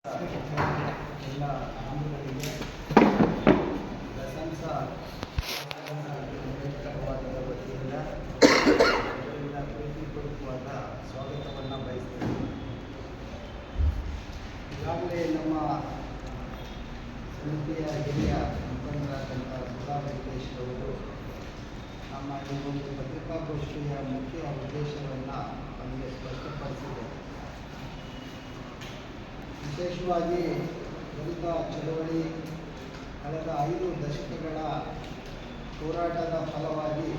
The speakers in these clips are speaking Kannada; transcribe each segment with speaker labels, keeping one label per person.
Speaker 1: ಎಲ್ಲ ಬಂಧುಗಳಿಗೆ ಪ್ರಶಂಸಾ ಅಂಬೇಡ್ಕರ್ವಾದದ ವತಿಯಿಂದ ಅವರಿಂದ ಪ್ರೀತಿಪೂರ್ವಕವಾದ ಸ್ವಾಗತವನ್ನು ಬಯಸ್ತೇನೆ. ಈಗಾಗಲೇ ನಮ್ಮ ಸಮಿತಿಯ ಹಿರಿಯ ಮುಖಂಡರಾದಂಥ ಸುಧಾ ವೆಂಕಟೇಶ್ ಅವರು ನಮ್ಮ ಈ ಒಂದು ಪತ್ರಿಕಾಗೋಷ್ಠಿಯ ಮುಖ್ಯ ಉದ್ದೇಶವನ್ನು ನಮಗೆ ಸ್ಪಷ್ಟಪಡಿಸಿದೆ. ವಿಶೇಷವಾಗಿ ದಲಿತ ಚಳವಳಿ ಕಳೆದ 5 ದಶಕಗಳ ಹೋರಾಟದ ಫಲವಾಗಿ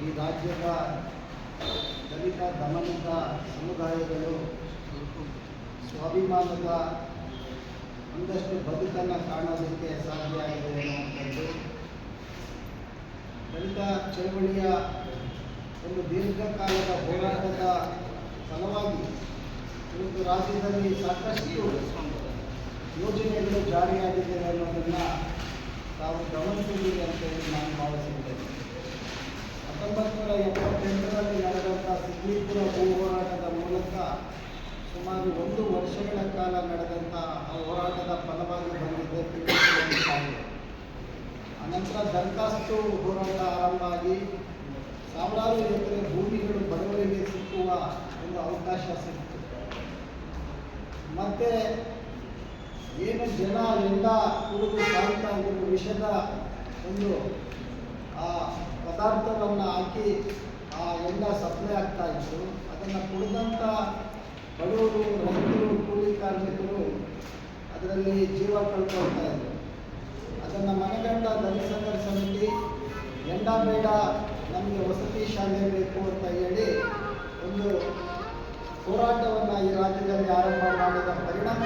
Speaker 1: ಈ ರಾಜ್ಯದ ದಲಿತ ದಮನಿತ ಸಮುದಾಯಗಳು ಸ್ವಾಭಿಮಾನದ ಒಂದಷ್ಟು ಬದುಕನ್ನು ಕಾಣೋದಕ್ಕೆ ಸಾಧ್ಯ ಆಗಿದೆ ಅನ್ನುವಂಥದ್ದು ದಲಿತ ಚಳವಳಿಯ ಒಂದು ದೀರ್ಘಕಾಲದ ಹೋರಾಟದ ಫಲವಾಗಿ ಇವತ್ತು ರಾಜ್ಯದಲ್ಲಿ ಸಾಕಷ್ಟು ಯೋಜನೆಗಳು ಜಾರಿಯಾಗಿದೆ ಅನ್ನೋದನ್ನು ತಾವು ಗಮನಿಸಿದ್ದೀರಿ ಅಂತೇಳಿ ನಾನು ಭಾವಿಸಿದ್ದೇನೆ. 1978ರಲ್ಲಿ ನಡೆದಂಥ ಸಿದ್ಲೀಪುರ ಭೂ ಹೋರಾಟದ ಮೂಲಕ ಸುಮಾರು 1 ವರ್ಷಗಳ ಕಾಲ ನಡೆದಂಥ ಆ ಹೋರಾಟದ ಫಲವಾಗಿ ಬಂದಿದ್ದ ತಿಳಿದುಕೊಂಡಿದ್ದಾರೆ. ಅನಂತರ ದರಖಾಸ್ತು ಹೋರಾಟ ಆರಂಭ ಆಗಿ ಸಾವಿರಾರು ಎಕರೆ ಭೂಮಿಗಳು ಬಡವರಿಗೆ ಸಿಕ್ಕುವ ಒಂದು ಅವಕಾಶ ಸಿಕ್ತು. ಮತ್ತು ಏನು ಜನ ಎಲ್ಲ ಕುಡಿದು ಸಾಯ್ತಾ ಇದ್ದರು, ವಿಷದ ಒಂದು ಆ ಪದಾರ್ಥವನ್ನು ಹಾಕಿ ಆ ಎಲ್ಲ ಸಪ್ಲೈ ಆಗ್ತಾ ಇತ್ತು. ಅದನ್ನು ಕುಡಿದಂಥ ಬಡವರು, ರೈತರು, ಕೂಲಿ ಕಾರ್ಮಿಕರು ಅದರಲ್ಲಿ ಜೀವ ಕಳ್ಕೊಳ್ತಾ ಇದ್ದರು. ಅದನ್ನು ಮನಗಂಡ ದಲಿತ ಸಂಘರ್ಷ ಸಮಿತಿ ಎಂಡ ಬೇಡ ನಮಗೆ ವಸತಿ ಶಾಲೆ ಬೇಕು ಅಂತ ಹೇಳಿ ಒಂದು ಹೋರಾಟವನ್ನು ಈ ರಾಜ್ಯದಲ್ಲಿ ಆರಂಭ ಮಾಡಿದ ಪರಿಣಾಮ